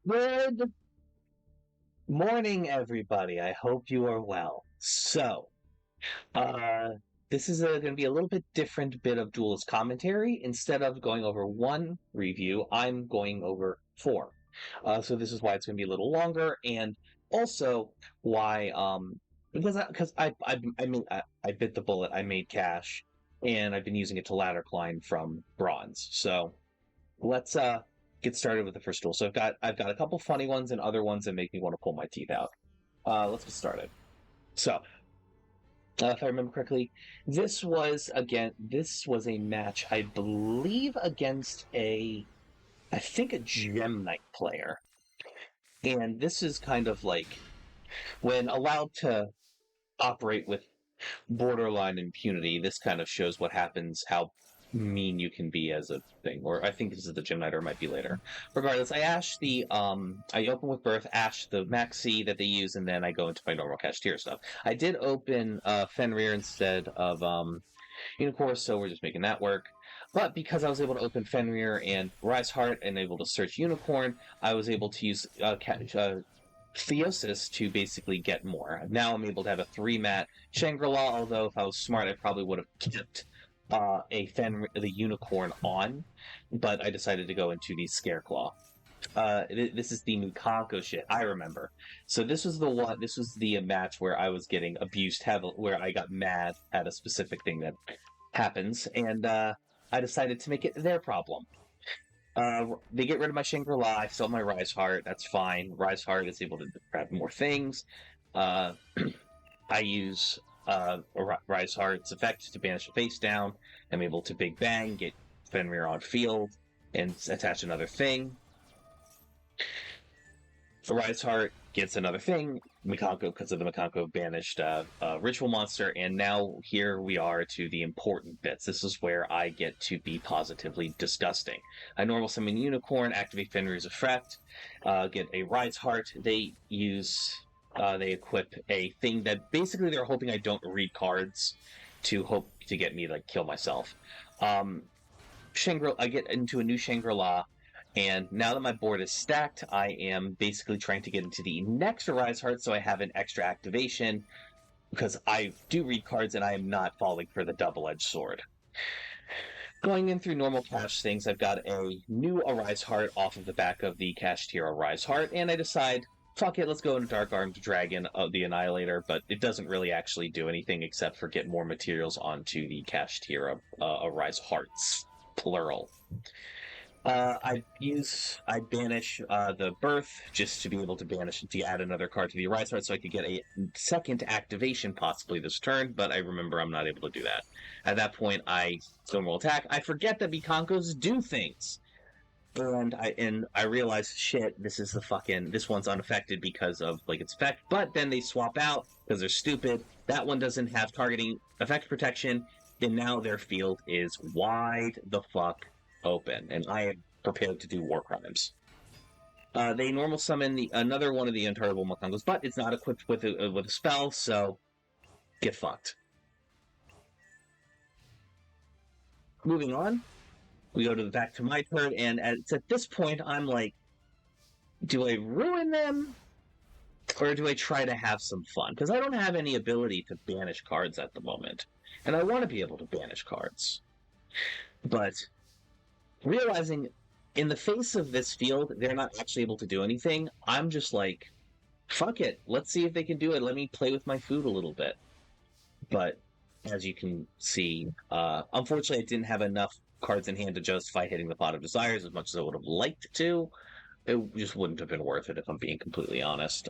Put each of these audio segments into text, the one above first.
Good morning, everybody. I hope you are well. So, uh, this is going to be a little bit different bit of Duelist commentary. Instead of going over one review, I'm going over four. So this is why it's going to be a little longer, and also why, because I bit the bullet. I made cash, and I've been using it to ladder climb from bronze. So let's get started with the first duel. So I've got a couple funny ones and other ones that make me want to pull my teeth out. Let's get started. So, if I remember correctly, this was a match, I believe, against I think a Gem Knight player. And this is kind of like when allowed to operate with borderline impunity, this kind of shows what happens, how mean you can be as a thing. Or I think this is the Gem Knight, or it might be later. Regardless, I open with Birth, Ash the Maxi that they use, and then I go into my normal Kashtira stuff. I did open Fenrir instead of Unicorn, so we're just making that work. But because I was able to open Fenrir and Rise Heart and able to search Unicorn, I was able to use Theosis to basically get more. Now I'm able to have a 3-mat Shangri-La, although if I was smart, I probably would have kept the Unicorn on, but I decided to go into the Scareclaw. This is the Mukanko shit, I remember. So this was the match where I was getting abused heavily, where I got mad at a specific thing that happens, and I decided to make it their problem. They get rid of my Shangri-La, I still have my Rise Heart, that's fine. Rise Heart is able to grab more things. I use Rise Heart's effect to banish a face down. I'm able to Big Bang, get Fenrir on field, and attach another thing. Rise Heart gets another thing, Mukanko, because of the Mukanko banished ritual monster, and now here we are to the important bits. This is where I get to be positively disgusting. I normal summon Unicorn, activate Fenrir's effect, get a Rise Heart. They equip a thing that basically they're hoping I don't read cards to hope to get me to kill myself. I get into a new Shangri-La, and now that my board is stacked, I am basically trying to get into the next Rise Heart so I have an extra activation, because I do read cards and I am not falling for the double-edged sword. Going in through normal cash things, I've got a new Rise Heart off of the back of the Kashtira Rise Heart, and I decide, fuck it, let's go into Dark Armed Dragon of the Annihilator, but it doesn't really actually do anything except for get more materials onto the Kashtira Rise Hearts, plural. I banish the Birth just to be able to banish to add another card to the Rise Heart so I could get a second activation possibly this turn, but I remember I'm not able to do that. At that point, I Stonewall attack. I forget that Mukankos do things. And I realize, shit, this one's unaffected because of its effect, but then they swap out because they're stupid. That one doesn't have targeting effect protection, and now their field is wide the fuck open, and I am prepared to do war crimes. They normal summon another one of the untargetable Mukankos, but it's not equipped with a spell, so get fucked. Moving on, we go back to my turn, and it's at this point I'm like, do I ruin them, or do I try to have some fun? Because I don't have any ability to banish cards at the moment, and I want to be able to banish cards, but realizing in the face of this field, they're not actually able to do anything, I'm just like, fuck it, let's see if they can do it, let me play with my food a little bit. But, as you can see, unfortunately I didn't have enough cards in hand to justify hitting the Pot of Desires as much as I would have liked to. It just wouldn't have been worth it if I'm being completely honest.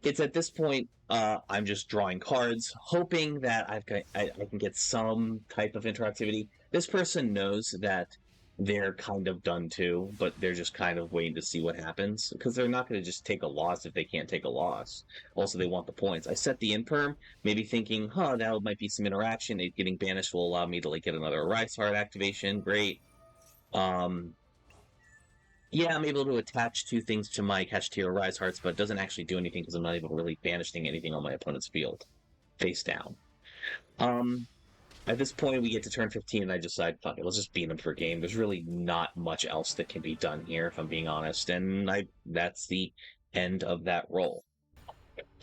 It's at this point, I'm just drawing cards, hoping that I can get some type of interactivity. This person knows that they're kind of done too, but they're just kind of waiting to see what happens, because they're not going to just take a loss if they can't take a loss. Also, they want the points. I set the imperm, maybe thinking, that might be some interaction. Getting banished will allow me to get another Rise Heart activation. Great. Yeah, I'm able to attach two things to my Kashtira Rise Hearts, but it doesn't actually do anything because I'm not able to really banishing anything on my opponent's field. Face down. At this point, we get to turn 15, and I decide, fuck it, let's just beat them for game. There's really not much else that can be done here, if I'm being honest, and that's the end of that roll.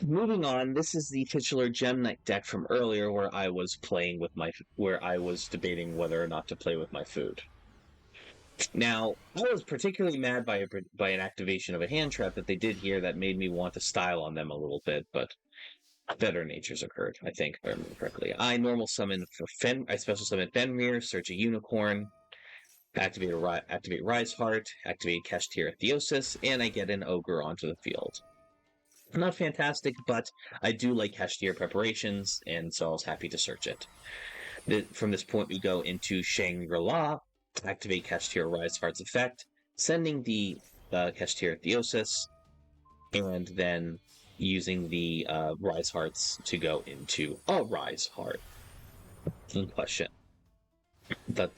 Moving on, this is the titular Gem Knight deck from earlier, where I was debating whether or not to play with my food. Now, I was particularly mad by an activation of a hand trap that they did here that made me want to style on them a little bit, but better natures occurred, I think, if I remember correctly. I normal summon I special summon Fenrir, search a unicorn, activate Rise Heart, activate Kashtira Theosis, and I get an ogre onto the field. Not fantastic, but I do like Kashtira preparations, and so I was happy to search it. From this point, we go into Shangri-La, activate Kashtira Rise Heart's effect, sending the Kashtira Theosis, and then using the Rise Hearts to go into a Rise Heart. In question. At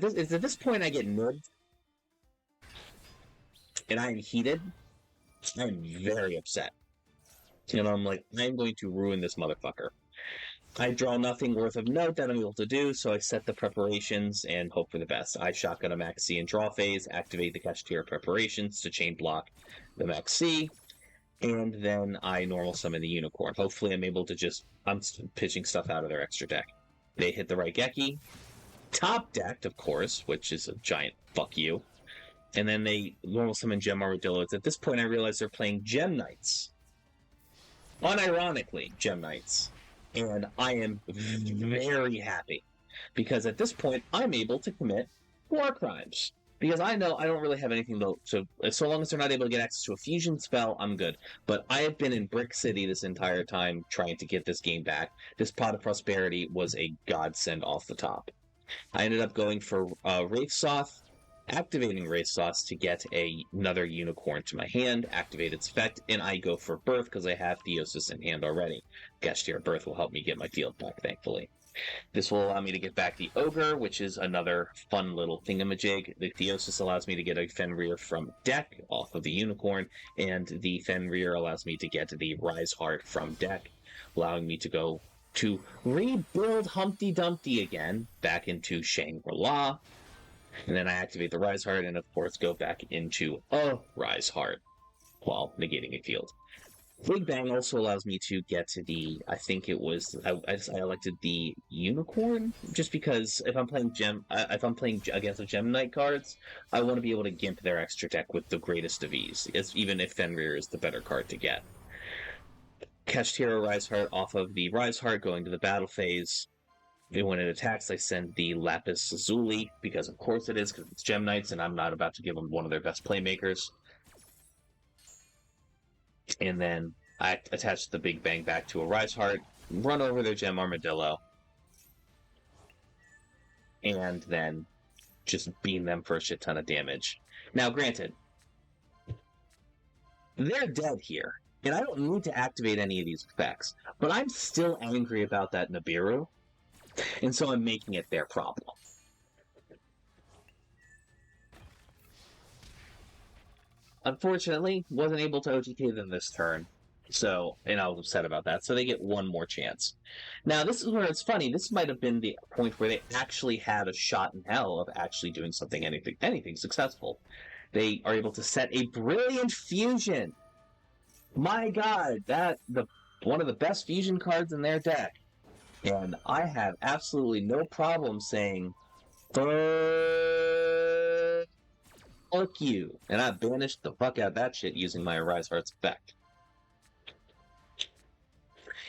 this point, I get nerved, and I am heated. I'm very upset. And I'm like, I'm going to ruin this motherfucker. I draw nothing worth of note that I'm able to do, so I set the preparations and hope for the best. I shotgun a Max C in draw phase, activate the Kashtira preparations to chain block the Max C, and then I normal summon the Unicorn. Hopefully I'm pitching stuff out of their extra deck. They hit the Raigeki, top decked, of course, which is a giant fuck you. And then they normal summon Gem Armadillo. At this point, I realize they're playing Gem Knights. Unironically, Gem Knights. And I am very happy. Because at this point, I'm able to commit war crimes. Because I know I don't really have anything so long as they're not able to get access to a fusion spell, I'm good. But I have been in Brick City this entire time trying to get this game back. This Pot of Prosperity was a godsend off the top. I ended up going for Wraithsoth, activating Wraithsoth to get another Unicorn to my hand, activate its effect, and I go for Birth because I have Theosis in hand already. Kashtira Birth will help me get my field back, thankfully. This will allow me to get back the Ogre, which is another fun little thingamajig. The Theosis allows me to get a Fenrir from deck off of the Unicorn, and the Fenrir allows me to get the Rise Heart from deck, allowing me to go to rebuild Humpty Dumpty again, back into Shangri-La. And then I activate the Rise Heart, and of course go back into a Rise Heart while negating a field. Big Bang also allows me to get to I elected the Unicorn, just because if I'm playing against the Gem Knight cards, I want to be able to gimp their extra deck with the greatest of ease, even if Fenrir is the better card to get. Kashtira Rise Heart off of the Rise Heart, going to the battle phase. When it attacks, I send the Lapis Lazuli, because of course it is, because it's Gem Knights, and I'm not about to give them one of their best playmakers. And then I attach the Big Bang back to a Rise Heart, run over their Gem Armadillo, and then just beam them for a shit ton of damage. Now, granted, they're dead here, and I don't need to activate any of these effects, but I'm still angry about that Nibiru, and so I'm making it their problem. Unfortunately, wasn't able to OTK them this turn, and I was upset about that, so they get one more chance. Now, this is where it's funny. This might have been the point where they actually had a shot in hell of actually doing anything successful. They are able to set a brilliant fusion. My God, one of the best fusion cards in their deck. And I have absolutely no problem saying, fuck you. And I banished the fuck out of that shit using my Rise Heart's effect.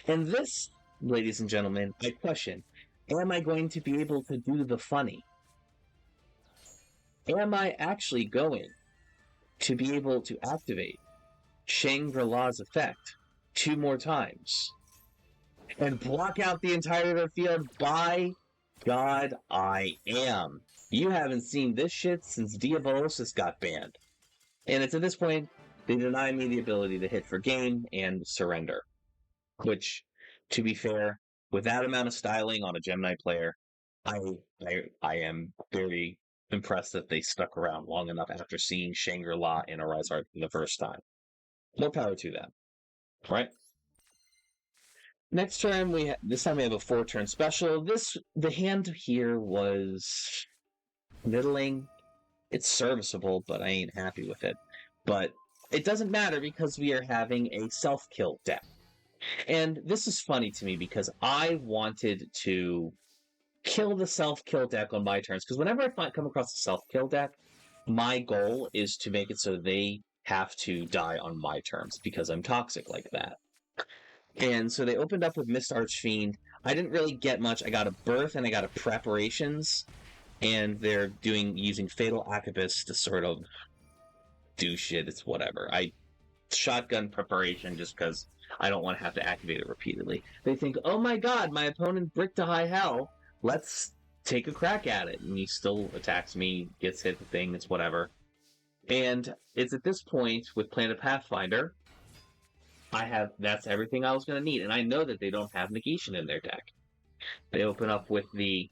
And this, ladies and gentlemen, I question, am I going to be able to do the funny? Am I actually going to be able to activate Shangri-La's effect 2 more times and block out the entirety of their field? By God, I am. You haven't seen this shit since Diabolosis got banned. And it's at this point, they deny me the ability to hit for game and surrender. Which, to be fair, with that amount of styling on a Gem Knight player, I am very impressed that they stuck around long enough after seeing Shangri-La in a Rise Heart for the first time. More power to them. Right? Next turn, this time we have a 4-turn special. The hand here was middling. It's serviceable, but I ain't happy with it. But it doesn't matter because we are having a self-kill deck. And this is funny to me because I wanted to kill the self-kill deck on my turns. Because whenever I come across a self-kill deck, my goal is to make it so they have to die on my terms because I'm toxic like that. And so they opened up with Mist Archfiend. I didn't really get much. I got a Birth and I got a Preparations. And they're using Fatal Arquebus to sort of do shit. It's whatever. I shotgun Preparation just because I don't want to have to activate it repeatedly. They think, oh my god, my opponent bricked to high hell. Let's take a crack at it. And he still attacks me, gets hit the thing, it's whatever. And it's at this point with Planet Pathfinder, that's everything I was going to need. And I know that they don't have Negation in their deck. They open up with the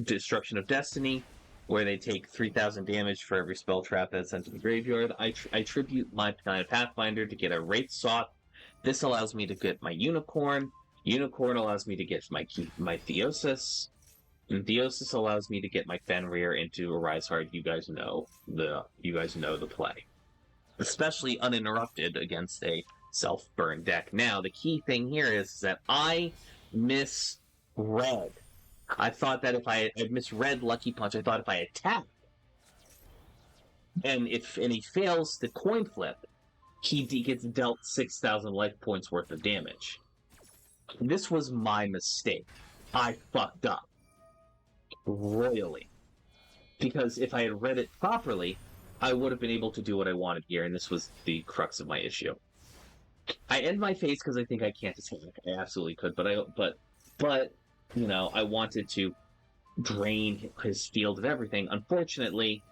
Destruction of Destiny, where they take 3,000 damage for every spell trap that's sent to the graveyard. I tribute my Planet Pathfinder to get a Wraith Sought. This allows me to get my Unicorn. Unicorn allows me to get my Theosis. And Theosis allows me to get my Fenrir into Arise Heart. You guys know the play. Especially uninterrupted against a self-burn deck. Now, the key thing here is that I misread. I thought that if I misread Lucky Punch, I thought if I attack, and he fails the coin flip, he gets dealt 6,000 life points worth of damage. This was my mistake. I fucked up. Royally. Because if I had read it properly, I would have been able to do what I wanted here, and this was the crux of my issue. I end my phase because I think I can't attack. I absolutely could, but you know, I wanted to drain his field of everything. Unfortunately,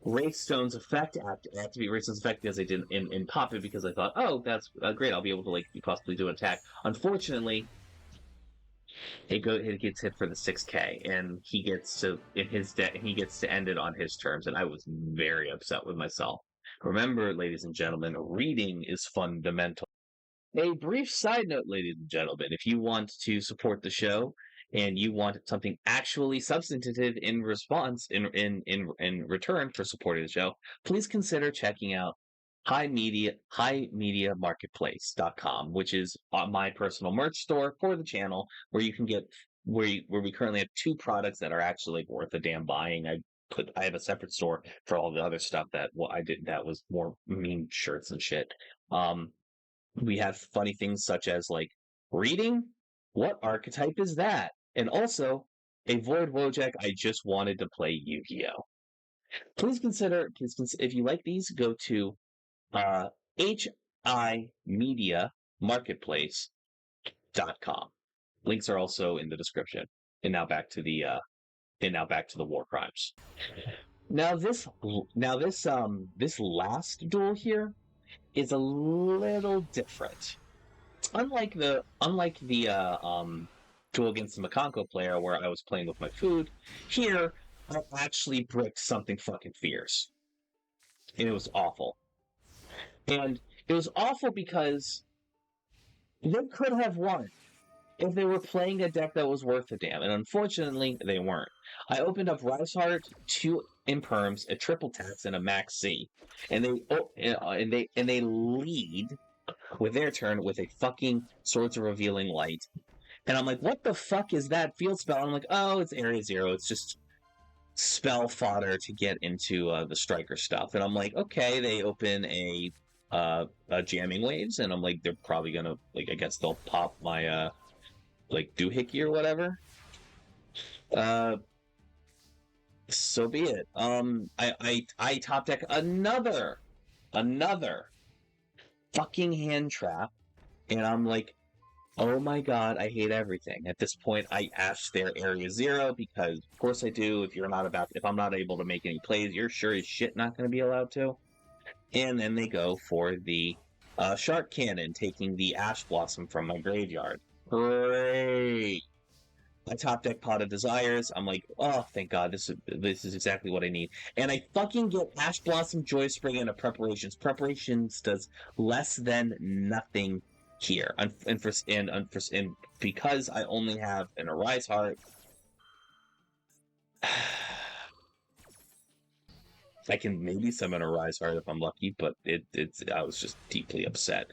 Wraithstone's effect activate Wraithstone's effect because I did in Pop It because I thought, oh, that's great. I'll be able to possibly do an attack. Unfortunately, it gets hit for the 6K, and he gets to end it on his terms, and I was very upset with myself. Remember, ladies and gentlemen, reading is fundamental. A brief side note, ladies and gentlemen, if you want to support the show and you want something actually substantive in return for supporting the show, please consider checking out HIMediaMarketplace.com, which is my personal merch store for the channel, where you can get where we currently have 2 products that are actually worth a damn buying. I have a separate store for all the other stuff that I did that was more mean shirts and shit. We have funny things such as reading. What archetype is that? And also a Void Wojak. I just wanted to play Yu-Gi-Oh. Please consider if you like these, go to HIMediaMarketplace.com. Links are also in the description. And now back to the war crimes. Now this last duel here is a little different. Unlike the duel against the Makanko player where I was playing with my food, here I actually bricked something fucking fierce. And it was awful. And it was awful because they could have won if they were playing a deck that was worth a damn, and unfortunately they weren't. I opened up Rise Heart, 2 Imperms, a triple tax, and a Max C, and they lead with their turn with a fucking Swords of Revealing Light. And I'm like, what the fuck is that field spell? I'm like, oh, it's Area 0. It's just spell fodder to get into the striker stuff. And I'm like, okay, they open a Jamming Waves, and I'm like, they're probably gonna I guess they'll pop my doohickey or whatever. So be it. I top deck another fucking hand trap, and I'm like, oh my god, I hate everything. At this point, I ash their Area 0 because, of course, I do. If I'm not able to make any plays, you're sure as shit not going to be allowed to. And then they go for the Shark Cannon, taking the Ash Blossom from my graveyard. Great. I top deck Pot of Desires. I'm like, oh, thank God, this is exactly what I need. And I fucking get Ash Blossom, Joy Spring, and a Preparations. Preparations does less than nothing here. And because I only have an Arise Heart, I can maybe summon a Rise Heart if I'm lucky, but I was just deeply upset.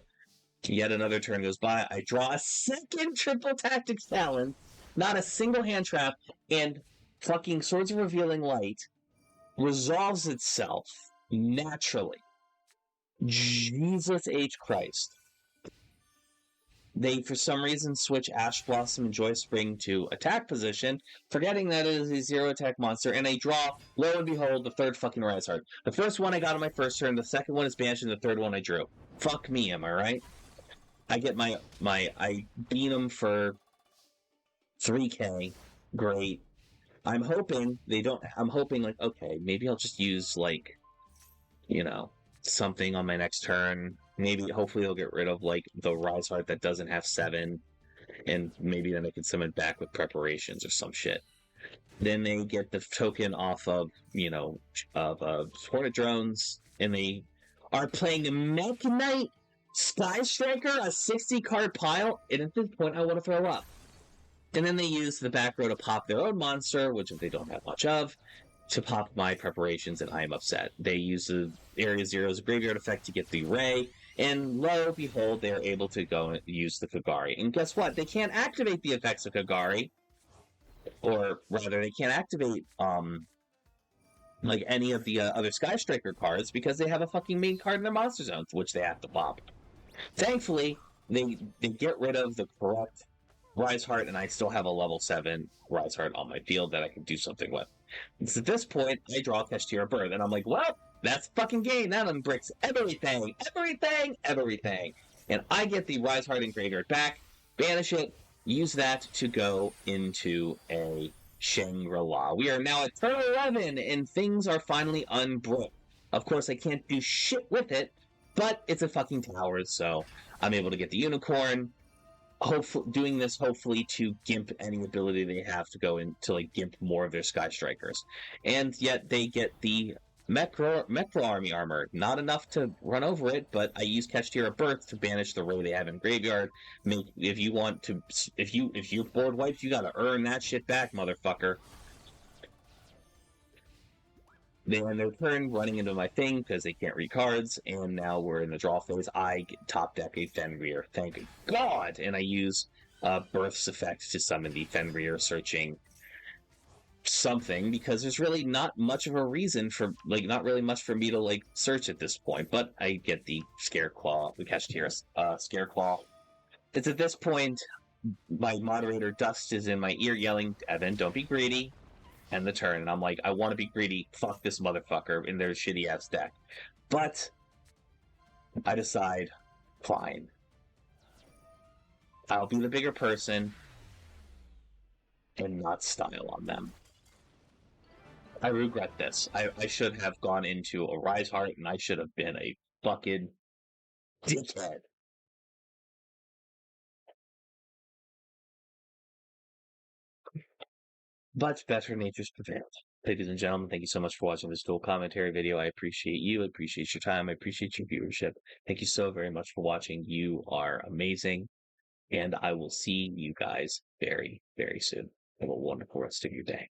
Yet another turn goes by. I draw a second triple Tactics Talon, not a single hand trap, and fucking Swords of Revealing Light resolves itself naturally. Jesus H. Christ. They, for some reason, switch Ash Blossom and Joy Spring to attack position, forgetting that it is a 0-attack monster, and I draw, lo and behold, the third fucking Rise Heart. The first one I got on my first turn, the second one is banished, and the third one I drew. Fuck me, am I right? I get I beat them for 3k. Great. I'm hoping, like, okay, maybe I'll just use, like, you know, something on my next turn. Maybe, hopefully they'll get rid of, like, the Rise Heart that doesn't have 7, and maybe then I can summon back with preparations or some shit. Then they get the token off of, Hornet Drones, and they are playing a Mech Knight Sky Striker, a 60-card pile, and at this point I want to throw up. And then they use the back row to pop their own monster, which they don't have much of, to pop my preparations, and I am upset. They use the Area Zero's graveyard effect to get the Ray, and lo and behold, they're able to go and use the Kagari. And guess what? They can't activate the effects of Kagari, or rather, they can't activate like any of the other Sky Striker cards because they have a fucking main card in their monster zone, which they have to pop. Thankfully, they get rid of the correct Rise Heart, and I still have a level 7 Rise Heart on my field that I can do something with. And so at this point, I draw Kashtira Birth, and I'm like, well, that's fucking game. That unbricks everything. And I get the Rise Heart and Graveyard back, banish it, use that to go into a Shangri-La. We are now at turn 11, and things are finally unbricked. Of course, I can't do shit with it, but it's a fucking tower, so I'm able to get the Unicorn. Doing this hopefully to gimp any ability they have to go into, like, gimp more of their Sky Strikers. And yet they get the Mecro Army armor. Not enough to run over it, but I use Kashtira Birth to banish the Ray they have in graveyard. If you're board wiped, you gotta earn that shit back, motherfucker. They end their turn running into my thing because they can't read cards, and now we're in the draw phase. I top deck a Fenrir, thank God, and I use Birth's effect to summon the Fenrir searching something, because there's really not much of a reason for, like, not really much for me to, like, search at this point, but I get the Scareclaw, the Kashtira Scareclaw. It's at this point, my moderator Dust is in my ear yelling, Evan, don't be greedy. End the turn, and I'm like, I want to be greedy. Fuck this motherfucker in their shitty ass deck. But I decide, fine. I'll be the bigger person and not style on them. I regret this. I should have gone into a Rise Heart, and I should have been a fucking dickhead. But better natures prevailed. Ladies and gentlemen, thank you so much for watching this dual commentary video. I appreciate you. I appreciate your time. I appreciate your viewership. Thank you so very much for watching. You are amazing. And I will see you guys very, very soon. Have a wonderful rest of your day.